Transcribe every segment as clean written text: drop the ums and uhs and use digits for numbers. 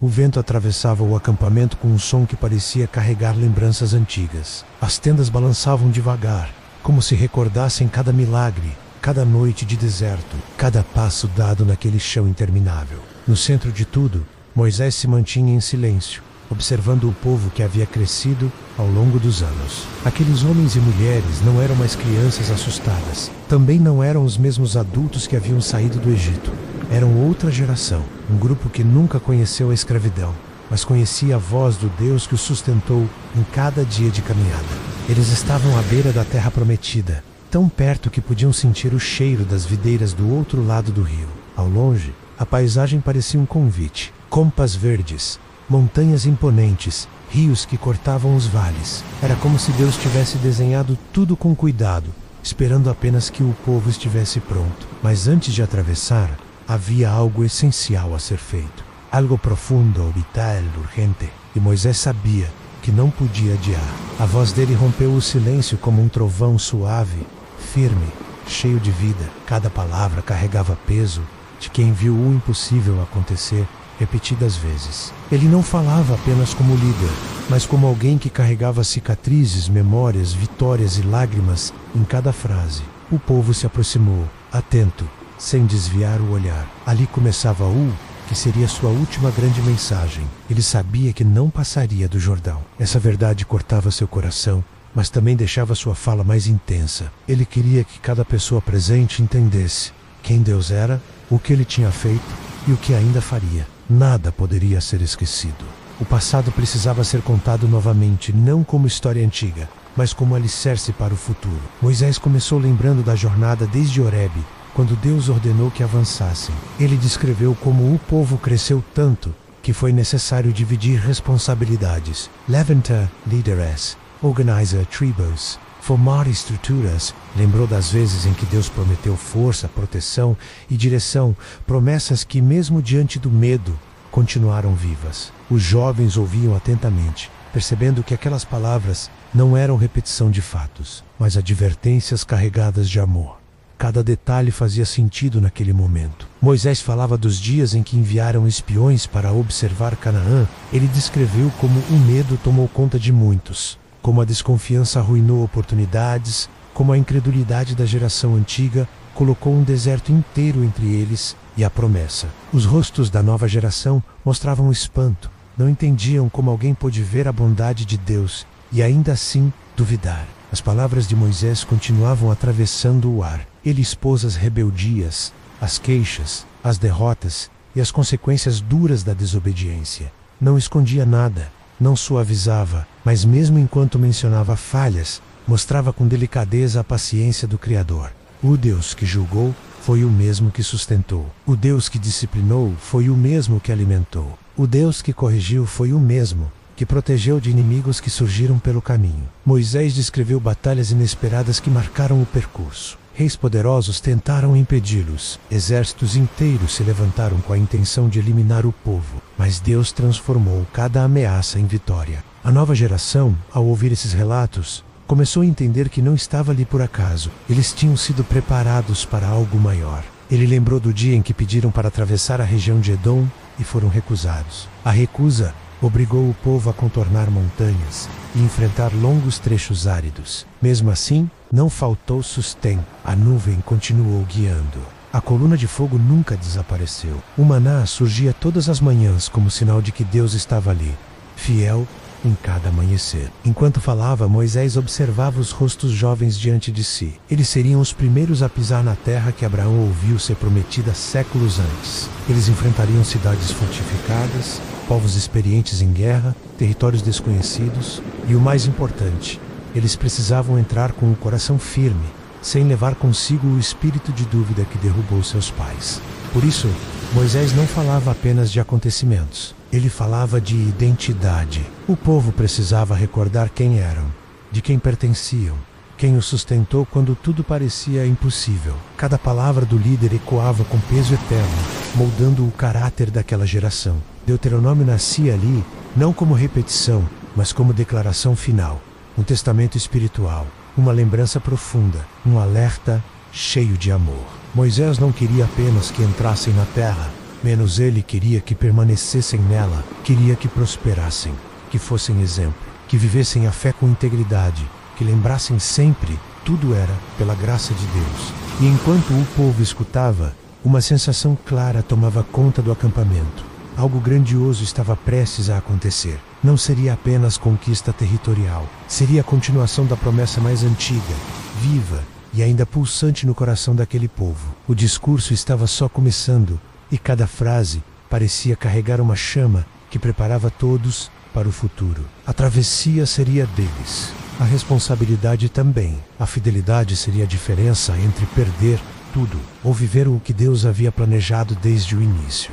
O vento atravessava o acampamento com um som que parecia carregar lembranças antigas. As tendas balançavam devagar, como se recordassem cada milagre, cada noite de deserto, cada passo dado naquele chão interminável. No centro de tudo, Moisés se mantinha em silêncio, observando o povo que havia crescido ao longo dos anos. Aqueles homens e mulheres não eram mais crianças assustadas. Também não eram os mesmos adultos que haviam saído do Egito. Eram outra geração, um grupo que nunca conheceu a escravidão, mas conhecia a voz do Deus que os sustentou em cada dia de caminhada. Eles estavam à beira da terra prometida, tão perto que podiam sentir o cheiro das videiras do outro lado do rio. Ao longe, a paisagem parecia um convite. Compas verdes, montanhas imponentes, rios que cortavam os vales. Era como se Deus tivesse desenhado tudo com cuidado, esperando apenas que o povo estivesse pronto. Mas antes de atravessar, havia algo essencial a ser feito. Algo profundo, vital, urgente. E Moisés sabia que não podia adiar. A voz dele rompeu o silêncio como um trovão suave, firme, cheio de vida. Cada palavra carregava peso de quem viu o impossível acontecer repetidas vezes. Ele não falava apenas como líder, mas como alguém que carregava cicatrizes, memórias, vitórias e lágrimas em cada frase. O povo se aproximou, atento, sem desviar o olhar. Ali começava que seria sua última grande mensagem. Ele sabia que não passaria do Jordão. Essa verdade cortava seu coração, mas também deixava sua fala mais intensa. Ele queria que cada pessoa presente entendesse quem Deus era, o que ele tinha feito e o que ainda faria. Nada poderia ser esquecido. O passado precisava ser contado novamente, não como história antiga, mas como alicerce para o futuro. Moisés começou lembrando da jornada desde Horebe, quando Deus ordenou que avançassem. Ele descreveu como o povo cresceu tanto que foi necessário dividir responsabilidades. Levanta líderes, organiza tribos, formar estruturas. Lembrou das vezes em que Deus prometeu força, proteção e direção, promessas que, mesmo diante do medo, continuaram vivas. Os jovens ouviam atentamente, percebendo que aquelas palavras não eram repetição de fatos, mas advertências carregadas de amor. Cada detalhe fazia sentido naquele momento. Moisés falava dos dias em que enviaram espiões para observar Canaã. Ele descreveu como o medo tomou conta de muitos, como a desconfiança arruinou oportunidades, como a incredulidade da geração antiga colocou um deserto inteiro entre eles e a promessa. Os rostos da nova geração mostravam espanto. Não entendiam como alguém pôde ver a bondade de Deus e ainda assim duvidar. As palavras de Moisés continuavam atravessando o ar. Ele expôs as rebeldias, as queixas, as derrotas e as consequências duras da desobediência. Não escondia nada, não suavizava, mas mesmo enquanto mencionava falhas, mostrava com delicadeza a paciência do Criador. O Deus que julgou foi o mesmo que sustentou. O Deus que disciplinou foi o mesmo que alimentou. O Deus que corrigiu foi o mesmo que protegeu de inimigos que surgiram pelo caminho. Moisés descreveu batalhas inesperadas que marcaram o percurso. Reis poderosos tentaram impedi-los. Exércitos inteiros se levantaram com a intenção de eliminar o povo, mas Deus transformou cada ameaça em vitória. A nova geração, ao ouvir esses relatos, começou a entender que não estava ali por acaso. Eles tinham sido preparados para algo maior. Ele lembrou do dia em que pediram para atravessar a região de Edom e foram recusados. A recusa obrigou o povo a contornar montanhas e enfrentar longos trechos áridos. Mesmo assim, não faltou sustento. A nuvem continuou guiando. A coluna de fogo nunca desapareceu. O maná surgia todas as manhãs como sinal de que Deus estava ali, fiel em cada amanhecer. Enquanto falava, Moisés observava os rostos jovens diante de si. Eles seriam os primeiros a pisar na terra que Abraão ouviu ser prometida séculos antes. Eles enfrentariam cidades fortificadas, povos experientes em guerra, territórios desconhecidos e, o mais importante, eles precisavam entrar com o coração firme, sem levar consigo o espírito de dúvida que derrubou seus pais. Por isso, Moisés não falava apenas de acontecimentos. Ele falava de identidade. O povo precisava recordar quem eram, de quem pertenciam, quem os sustentou quando tudo parecia impossível. Cada palavra do líder ecoava com peso eterno, moldando o caráter daquela geração. Deuteronômio nascia ali, não como repetição, mas como declaração final, um testamento espiritual, uma lembrança profunda, um alerta cheio de amor. Moisés não queria apenas que entrassem na terra, menos ele queria que permanecessem nela, queria que prosperassem, que fossem exemplo, que vivessem a fé com integridade, que lembrassem sempre, tudo era pela graça de Deus. E enquanto o povo escutava, uma sensação clara tomava conta do acampamento. Algo grandioso estava prestes a acontecer. Não seria apenas conquista territorial, seria a continuação da promessa mais antiga, viva e ainda pulsante no coração daquele povo. O discurso estava só começando, e cada frase parecia carregar uma chama que preparava todos para o futuro. A travessia seria deles, a responsabilidade também. A fidelidade seria a diferença entre perder tudo ou viver o que Deus havia planejado desde o início.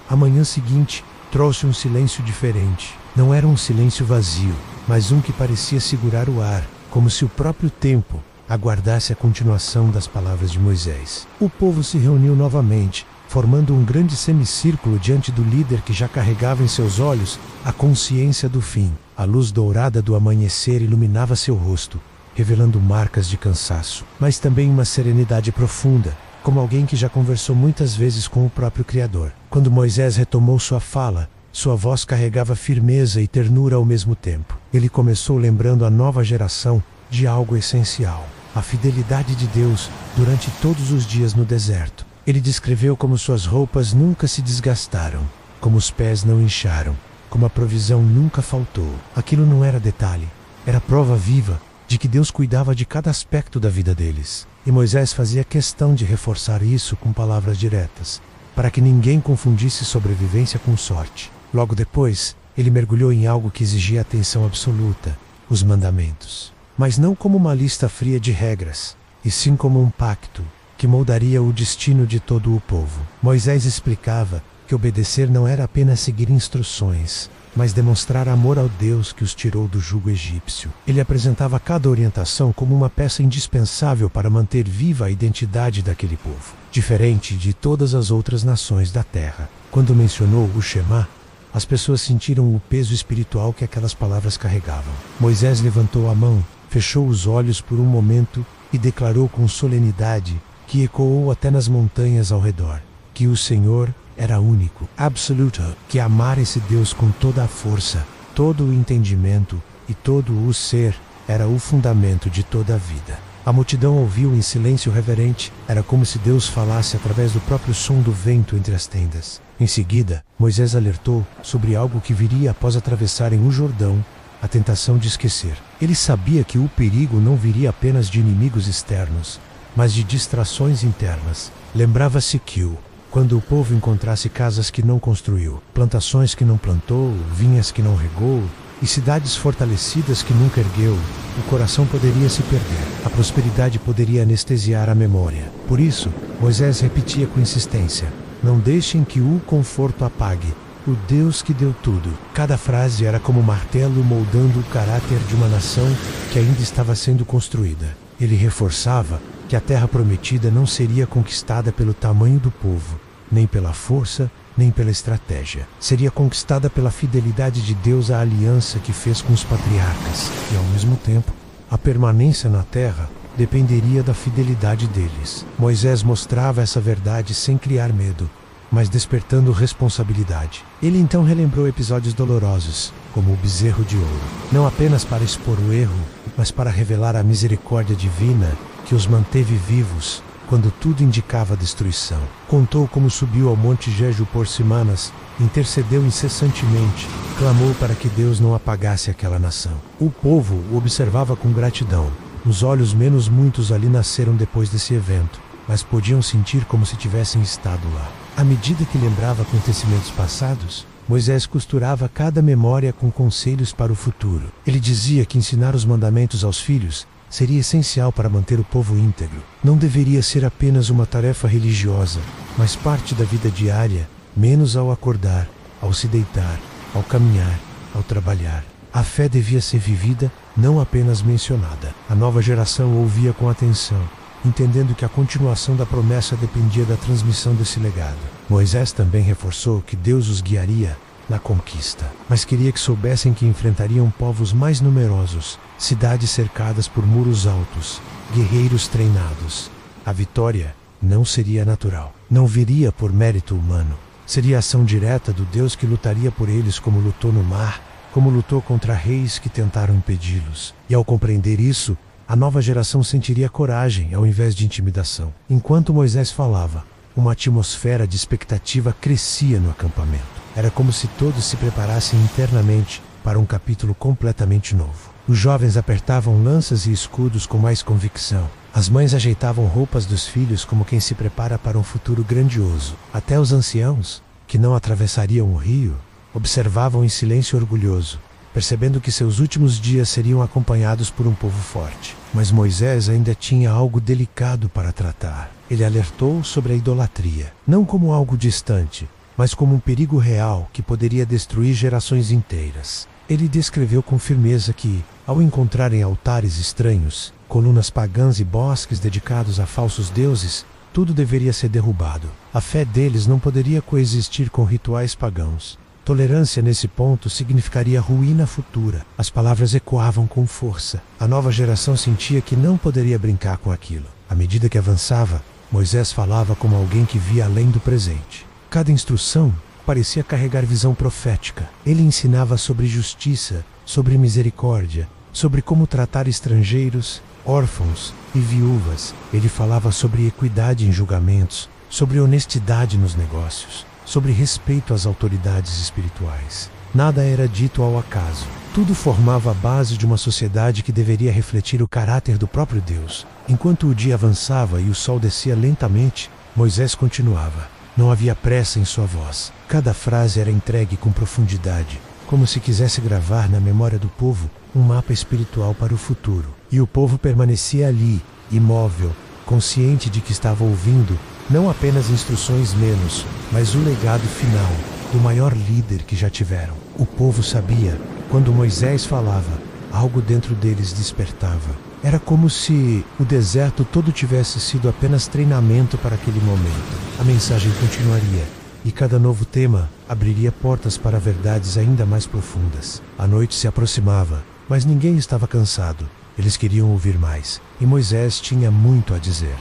A manhã seguinte trouxe um silêncio diferente. Não era um silêncio vazio, mas um que parecia segurar o ar, como se o próprio tempo aguardasse a continuação das palavras de Moisés. O povo se reuniu novamente, formando um grande semicírculo diante do líder que já carregava em seus olhos a consciência do fim. A luz dourada do amanhecer iluminava seu rosto, revelando marcas de cansaço, mas também uma serenidade profunda, como alguém que já conversou muitas vezes com o próprio Criador. Quando Moisés retomou sua fala, sua voz carregava firmeza e ternura ao mesmo tempo. Ele começou lembrando a nova geração de algo essencial: a fidelidade de Deus durante todos os dias no deserto. Ele descreveu como suas roupas nunca se desgastaram, como os pés não incharam, como a provisão nunca faltou. Aquilo não era detalhe, era prova viva de que Deus cuidava de cada aspecto da vida deles. E Moisés fazia questão de reforçar isso com palavras diretas, para que ninguém confundisse sobrevivência com sorte. Logo depois, ele mergulhou em algo que exigia atenção absoluta: os mandamentos. Mas não como uma lista fria de regras, e sim como um pacto que moldaria o destino de todo o povo. Moisés explicava que obedecer não era apenas seguir instruções, mas demonstrar amor ao Deus que os tirou do jugo egípcio. Ele apresentava cada orientação como uma peça indispensável para manter viva a identidade daquele povo, diferente de todas as outras nações da terra. Quando mencionou o Shema, as pessoas sentiram o peso espiritual que aquelas palavras carregavam. Moisés levantou a mão, fechou os olhos por um momento e declarou com solenidade, que ecoou até nas montanhas ao redor, que o Senhor era único, absoluto, que amar esse Deus com toda a força, todo o entendimento e todo o ser era o fundamento de toda a vida. A multidão ouviu em silêncio reverente. Era como se Deus falasse através do próprio som do vento entre as tendas. Em seguida, Moisés alertou sobre algo que viria após atravessarem o Jordão: a tentação de esquecer. Ele sabia que o perigo não viria apenas de inimigos externos, mas de distrações internas. Lembrava-se que quando o povo encontrasse casas que não construiu, plantações que não plantou, vinhas que não regou e cidades fortalecidas que nunca ergueu, o coração poderia se perder. A prosperidade poderia anestesiar a memória. Por isso, Moisés repetia com insistência: não deixem que o conforto apague o Deus que deu tudo. Cada frase era como um martelo moldando o caráter de uma nação que ainda estava sendo construída. Ele reforçava que a terra prometida não seria conquistada pelo tamanho do povo, nem pela força, nem pela estratégia. Seria conquistada pela fidelidade de Deus à aliança que fez com os patriarcas. E, ao mesmo tempo, a permanência na terra dependeria da fidelidade deles. Moisés mostrava essa verdade sem criar medo, mas despertando responsabilidade. Ele então relembrou episódios dolorosos, como o bezerro de ouro, não apenas para expor o erro, mas para revelar a misericórdia divina que os manteve vivos quando tudo indicava a destruição. Contou como subiu ao Monte Jeju por semanas, intercedeu incessantemente, clamou para que Deus não apagasse aquela nação. O povo o observava com gratidão. Os olhos menos muitos ali nasceram depois desse evento, mas podiam sentir como se tivessem estado lá. À medida que lembrava acontecimentos passados, Moisés costurava cada memória com conselhos para o futuro. Ele dizia que ensinar os mandamentos aos filhos seria essencial para manter o povo íntegro. Não deveria ser apenas uma tarefa religiosa, mas parte da vida diária, menos ao acordar, ao se deitar, ao caminhar, ao trabalhar. A fé devia ser vivida, não apenas mencionada. A nova geração ouvia com atenção, entendendo que a continuação da promessa dependia da transmissão desse legado. Moisés também reforçou que Deus os guiaria na conquista, mas queria que soubessem que enfrentariam povos mais numerosos, cidades cercadas por muros altos, guerreiros treinados. A vitória não seria natural, não viria por mérito humano, Seria a ação direta do Deus que lutaria por eles como lutou no mar, como lutou contra reis que tentaram impedi-los. E ao compreender isso, a nova geração sentiria coragem ao invés de intimidação. Enquanto Moisés falava, uma atmosfera de expectativa crescia no acampamento. Era como se todos se preparassem internamente para um capítulo completamente novo. Os jovens apertavam lanças e escudos com mais convicção. As mães ajeitavam roupas dos filhos como quem se prepara para um futuro grandioso. Até os anciãos, que não atravessariam o rio, observavam em silêncio orgulhoso, percebendo que seus últimos dias seriam acompanhados por um povo forte. Mas Moisés ainda tinha algo delicado para tratar. Ele alertou sobre a idolatria, não como algo distante, mas como um perigo real que poderia destruir gerações inteiras. Ele descreveu com firmeza que, ao encontrarem altares estranhos, colunas pagãs e bosques dedicados a falsos deuses, tudo deveria ser derrubado. A fé deles não poderia coexistir com rituais pagãos. Tolerância nesse ponto significaria ruína futura. As palavras ecoavam com força. A nova geração sentia que não poderia brincar com aquilo. À medida que avançava, Moisés falava como alguém que via além do presente. Cada instrução parecia carregar visão profética. Ele ensinava sobre justiça, sobre misericórdia, sobre como tratar estrangeiros, órfãos e viúvas. Ele falava sobre equidade em julgamentos, sobre honestidade nos negócios, sobre respeito às autoridades espirituais. Nada era dito ao acaso. Tudo formava a base de uma sociedade que deveria refletir o caráter do próprio Deus. Enquanto o dia avançava e o sol descia lentamente, Moisés continuava. Não havia pressa em sua voz. Cada frase era entregue com profundidade, como se quisesse gravar na memória do povo um mapa espiritual para o futuro. E o povo permanecia ali, imóvel, consciente de que estava ouvindo não apenas instruções menos, mas o legado final do maior líder que já tiveram. O povo sabia, quando Moisés falava, algo dentro deles despertava. Era como se o deserto todo tivesse sido apenas treinamento para aquele momento. A mensagem continuaria, e cada novo tema abriria portas para verdades ainda mais profundas. A noite se aproximava, mas ninguém estava cansado. Eles queriam ouvir mais, e Moisés tinha muito a dizer.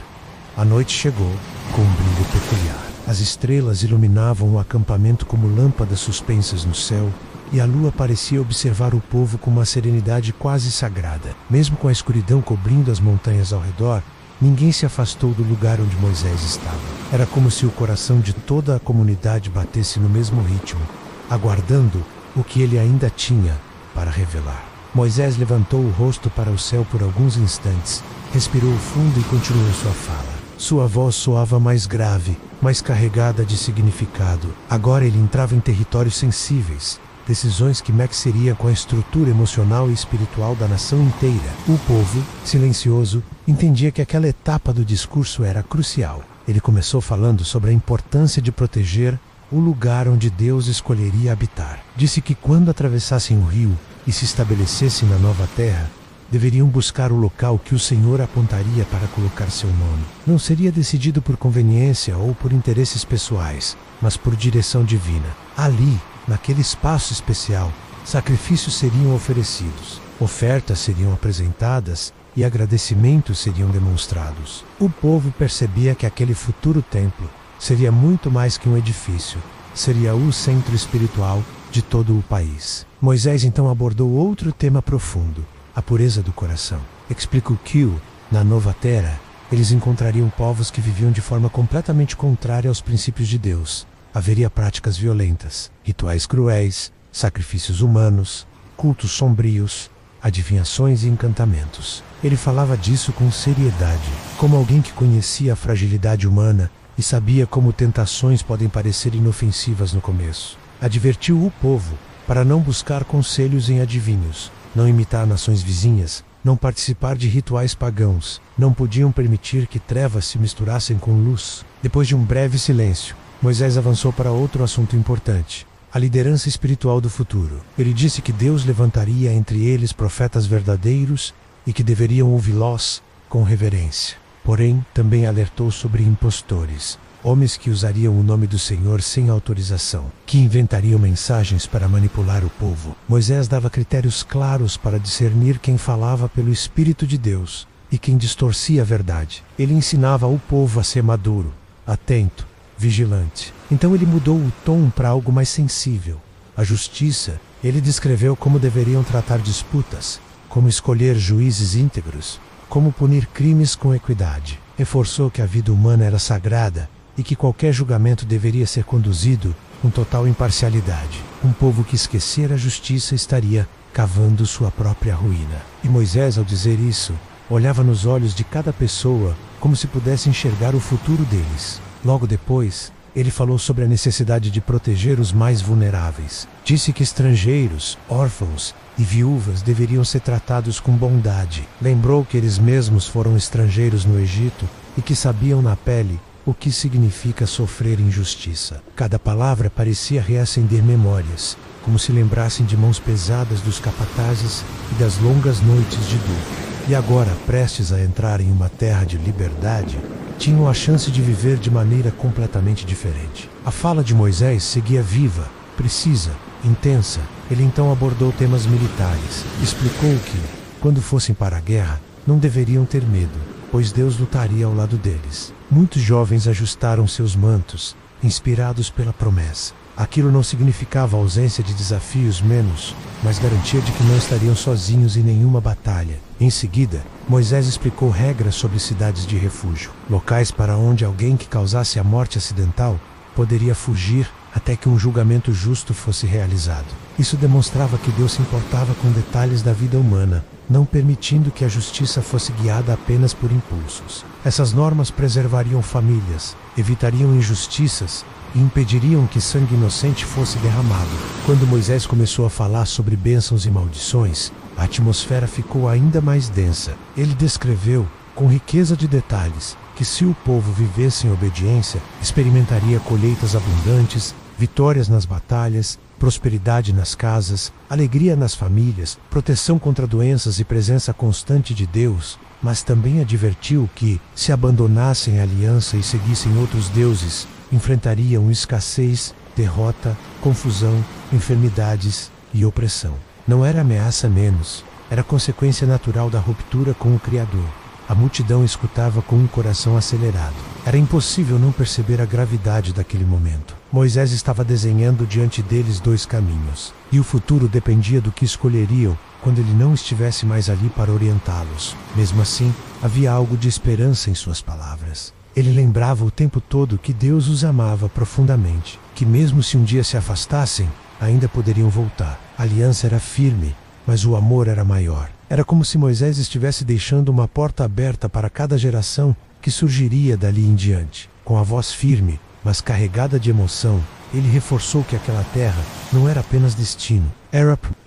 A noite chegou, com um brilho peculiar. As estrelas iluminavam o acampamento como lâmpadas suspensas no céu, e a lua parecia observar o povo com uma serenidade quase sagrada. Mesmo com a escuridão cobrindo as montanhas ao redor, ninguém se afastou do lugar onde Moisés estava. Era como se o coração de toda a comunidade batesse no mesmo ritmo, aguardando o que ele ainda tinha para revelar. Moisés levantou o rosto para o céu por alguns instantes, respirou fundo e continuou sua fala. Sua voz soava mais grave, mais carregada de significado. Agora ele entrava em territórios sensíveis, decisões que mexeriam com a estrutura emocional e espiritual da nação inteira. O povo, silencioso, entendia que aquela etapa do discurso era crucial. Ele começou falando sobre a importância de proteger o lugar onde Deus escolheria habitar. Disse que quando atravessassem o rio e se estabelecessem na nova terra, deveriam buscar o local que o Senhor apontaria para colocar seu nome. Não seria decidido por conveniência ou por interesses pessoais, mas por direção divina. Ali, naquele espaço especial, sacrifícios seriam oferecidos, ofertas seriam apresentadas e agradecimentos seriam demonstrados. O povo percebia que aquele futuro templo seria muito mais que um edifício, seria o centro espiritual de todo o país. Moisés então abordou outro tema profundo, a pureza do coração. Explicou que, na nova terra, eles encontrariam povos que viviam de forma completamente contrária aos princípios de Deus. Haveria práticas violentas, rituais cruéis, sacrifícios humanos, cultos sombrios, adivinhações e encantamentos. Ele falava disso com seriedade, como alguém que conhecia a fragilidade humana e sabia como tentações podem parecer inofensivas no começo. Advertiu o povo para não buscar conselhos em adivinhos, não imitar nações vizinhas, não participar de rituais pagãos, não podiam permitir que trevas se misturassem com luz. Depois de um breve silêncio, Moisés avançou para outro assunto importante, a liderança espiritual do futuro. Ele disse que Deus levantaria entre eles profetas verdadeiros e que deveriam ouvi-los com reverência. Porém, também alertou sobre impostores, homens que usariam o nome do Senhor sem autorização, que inventariam mensagens para manipular o povo. Moisés dava critérios claros para discernir quem falava pelo Espírito de Deus e quem distorcia a verdade. Ele ensinava o povo a ser maduro, atento vigilante. Então ele mudou o tom para algo mais sensível. A justiça, ele descreveu como deveriam tratar disputas, como escolher juízes íntegros, como punir crimes com equidade. Reforçou que a vida humana era sagrada e que qualquer julgamento deveria ser conduzido com total imparcialidade. Um povo que esquecer a justiça estaria cavando sua própria ruína. E Moisés, ao dizer isso, olhava nos olhos de cada pessoa como se pudesse enxergar o futuro deles. Logo depois, ele falou sobre a necessidade de proteger os mais vulneráveis. Disse que estrangeiros, órfãos e viúvas deveriam ser tratados com bondade. Lembrou que eles mesmos foram estrangeiros no Egito e que sabiam na pele o que significa sofrer injustiça. Cada palavra parecia reacender memórias, como se lembrassem de mãos pesadas dos capatazes e das longas noites de dor. E agora, prestes a entrar em uma terra de liberdade, tinham a chance de viver de maneira completamente diferente. A fala de Moisés seguia viva, precisa, intensa. Ele então abordou temas militares. Explicou que, quando fossem para a guerra, não deveriam ter medo, pois Deus lutaria ao lado deles. Muitos jovens ajustaram seus mantos, inspirados pela promessa. Aquilo não significava ausência de desafios menos, mas garantia de que não estariam sozinhos em nenhuma batalha. Em seguida, Moisés explicou regras sobre cidades de refúgio, locais para onde alguém que causasse a morte acidental poderia fugir até que um julgamento justo fosse realizado. Isso demonstrava que Deus se importava com detalhes da vida humana, não permitindo que a justiça fosse guiada apenas por impulsos. Essas normas preservariam famílias, evitariam injustiças e impediriam que sangue inocente fosse derramado. Quando Moisés começou a falar sobre bênçãos e maldições, a atmosfera ficou ainda mais densa. Ele descreveu, com riqueza de detalhes, que se o povo vivesse em obediência, experimentaria colheitas abundantes, vitórias nas batalhas, prosperidade nas casas, alegria nas famílias, proteção contra doenças e presença constante de Deus, mas também advertiu que, se abandonassem a aliança e seguissem outros deuses, enfrentariam escassez, derrota, confusão, enfermidades e opressão. Não era ameaça menos, era consequência natural da ruptura com o Criador. A multidão escutava com um coração acelerado. Era impossível não perceber a gravidade daquele momento. Moisés estava desenhando diante deles dois caminhos, e o futuro dependia do que escolheriam quando ele não estivesse mais ali para orientá-los. Mesmo assim, havia algo de esperança em suas palavras. Ele lembrava o tempo todo que Deus os amava profundamente, que mesmo se um dia se afastassem, ainda poderiam voltar. A aliança era firme, mas o amor era maior. Era como se Moisés estivesse deixando uma porta aberta para cada geração que surgiria dali em diante. Com a voz firme, mas carregada de emoção, ele reforçou que aquela terra não era apenas destino,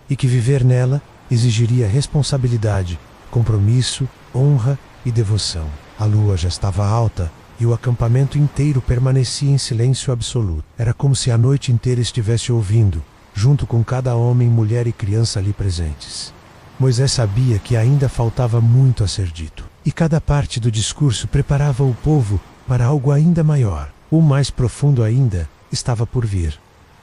e que viver nela exigiria responsabilidade, compromisso, honra e devoção. A lua já estava alta e o acampamento inteiro permanecia em silêncio absoluto. Era como se a noite inteira estivesse ouvindo, junto com cada homem, mulher e criança ali presentes. Moisés sabia que ainda faltava muito a ser dito, e cada parte do discurso preparava o povo para algo ainda maior. O mais profundo ainda estava por vir.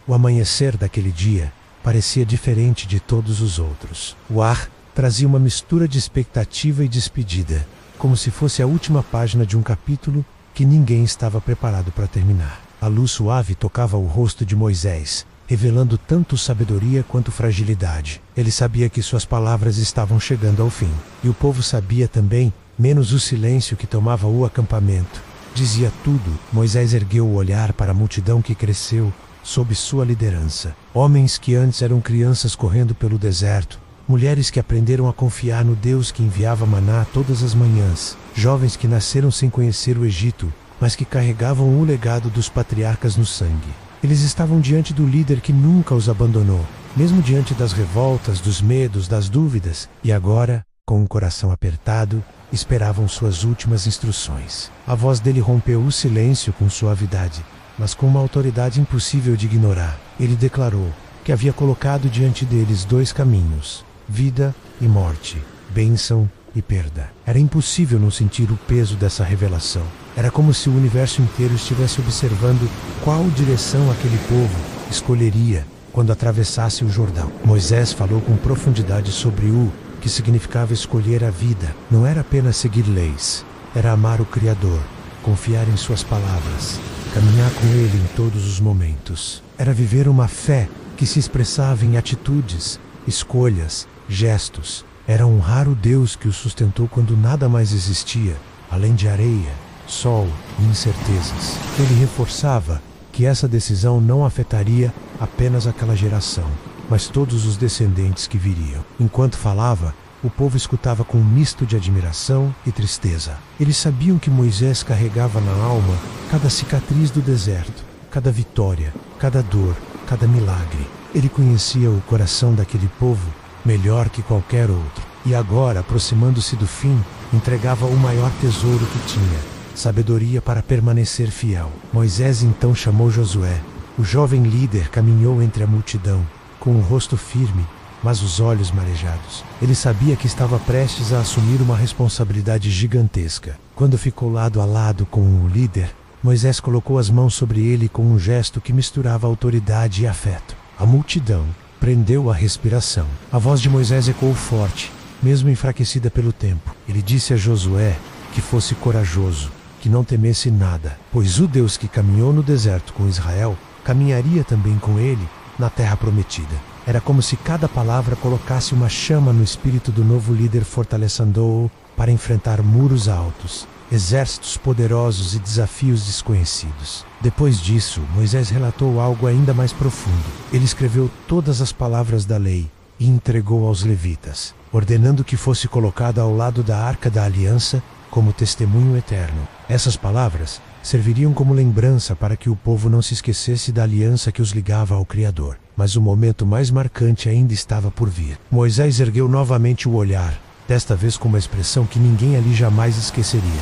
O amanhecer daquele dia parecia diferente de todos os outros. O ar trazia uma mistura de expectativa e despedida, como se fosse a última página de um capítulo que ninguém estava preparado para terminar. A luz suave tocava o rosto de Moisés, revelando tanto sabedoria quanto fragilidade. Ele sabia que suas palavras estavam chegando ao fim. E o povo sabia também, menos o silêncio que tomava o acampamento. Dizia tudo. Moisés ergueu o olhar para a multidão que cresceu sob sua liderança. Homens que antes eram crianças correndo pelo deserto. Mulheres que aprenderam a confiar no Deus que enviava maná todas as manhãs. Jovens que nasceram sem conhecer o Egito, mas que carregavam o legado dos patriarcas no sangue. Eles estavam diante do líder que nunca os abandonou, mesmo diante das revoltas, dos medos, das dúvidas, e agora, com o coração apertado, esperavam suas últimas instruções. A voz dele rompeu o silêncio com suavidade, mas com uma autoridade impossível de ignorar. Ele declarou que havia colocado diante deles dois caminhos, vida e morte, bênção e perda. Era impossível não sentir o peso dessa revelação. Era como se o universo inteiro estivesse observando qual direção aquele povo escolheria quando atravessasse o Jordão. Moisés falou com profundidade sobre o que significava escolher a vida. Não era apenas seguir leis, era amar o Criador, confiar em suas palavras caminhar com ele em todos os momentos. Era viver uma fé que se expressava em atitudes, escolhas, gestos. Era honrar o Deus que o sustentou quando nada mais existia, além de areia, sol e incertezas. Ele reforçava que essa decisão não afetaria apenas aquela geração, mas todos os descendentes que viriam. Enquanto falava, o povo escutava com um misto de admiração e tristeza. Eles sabiam que Moisés carregava na alma cada cicatriz do deserto, cada vitória, cada dor, cada milagre. Ele conhecia o coração daquele povo melhor que qualquer outro. E agora, aproximando-se do fim, entregava o maior tesouro que tinha: sabedoria para permanecer fiel. Moisés então chamou Josué. O jovem líder caminhou entre a multidão, com o rosto firme, mas os olhos marejados. Ele sabia que estava prestes a assumir uma responsabilidade gigantesca. Quando ficou lado a lado com o líder, Moisés colocou as mãos sobre ele com um gesto que misturava autoridade e afeto. A multidão prendeu a respiração. A voz de Moisés ecoou forte, mesmo enfraquecida pelo tempo. Ele disse a Josué que fosse corajoso, que não temesse nada, pois o Deus que caminhou no deserto com Israel caminharia também com ele na terra prometida. Era como se cada palavra colocasse uma chama no espírito do novo líder, fortalecendo-o para enfrentar muros altos, exércitos poderosos e desafios desconhecidos. Depois disso, Moisés relatou algo ainda mais profundo. Ele escreveu todas as palavras da lei e entregou aos levitas, ordenando que fosse colocada ao lado da Arca da Aliança como testemunho eterno. Essas palavras serviriam como lembrança para que o povo não se esquecesse da aliança que os ligava ao Criador. Mas o momento mais marcante ainda estava por vir. Moisés ergueu novamente o olhar, desta vez com uma expressão que ninguém ali jamais esqueceria.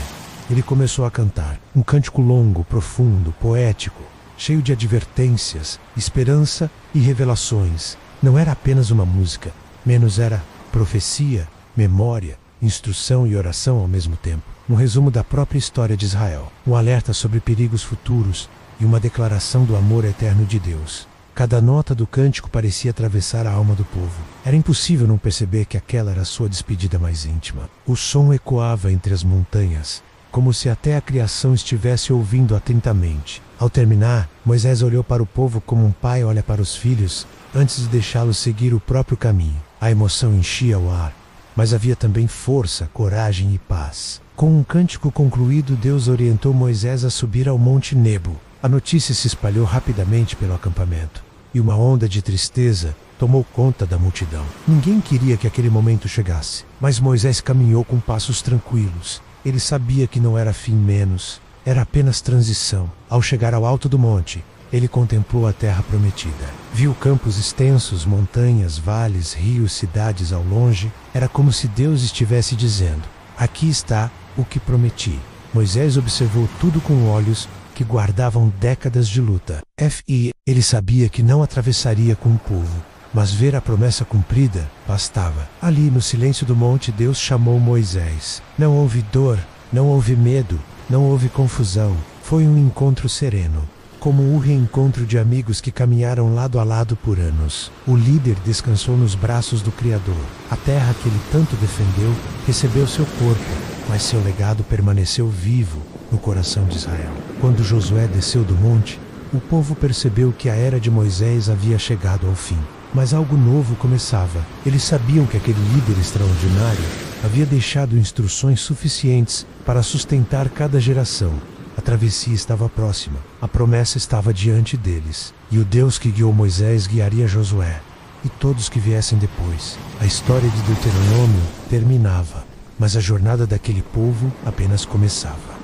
Ele começou a cantar, um cântico longo, profundo, poético, cheio de advertências, esperança e revelações. Não era apenas uma música, menos era profecia, memória, instrução e oração ao mesmo tempo. Um resumo da própria história de Israel, um alerta sobre perigos futuros e uma declaração do amor eterno de Deus. Cada nota do cântico parecia atravessar a alma do povo. Era impossível não perceber que aquela era a sua despedida mais íntima. O som ecoava entre as montanhas, como se até a criação estivesse ouvindo atentamente. Ao terminar, Moisés olhou para o povo como um pai olha para os filhos, antes de deixá-los seguir o próprio caminho. A emoção enchia o ar, mas havia também força, coragem e paz. Com um cântico concluído, Deus orientou Moisés a subir ao Monte Nebo. A notícia se espalhou rapidamente pelo acampamento, e uma onda de tristeza tomou conta da multidão. Ninguém queria que aquele momento chegasse, mas Moisés caminhou com passos tranquilos. Ele sabia que não era fim menos, era apenas transição. Ao chegar ao alto do monte, ele contemplou a terra prometida. Viu campos extensos, montanhas, vales, rios, cidades ao longe. Era como se Deus estivesse dizendo: aqui está o que prometi. Moisés observou tudo com olhos que guardavam décadas de luta. Ele sabia que não atravessaria com o povo, mas ver a promessa cumprida bastava. Ali, no silêncio do monte, Deus chamou Moisés. Não houve dor, não houve medo, não houve confusão. Foi um encontro sereno, como um reencontro de amigos que caminharam lado a lado por anos. O líder descansou nos braços do Criador. A terra que ele tanto defendeu recebeu seu corpo, mas seu legado permaneceu vivo no coração de Israel. Quando Josué desceu do monte, o povo percebeu que a era de Moisés havia chegado ao fim. Mas algo novo começava. Eles sabiam que aquele líder extraordinário havia deixado instruções suficientes para sustentar cada geração. A travessia estava próxima, a promessa estava diante deles, e o Deus que guiou Moisés guiaria Josué e todos que viessem depois. A história de Deuteronômio terminava, mas a jornada daquele povo apenas começava.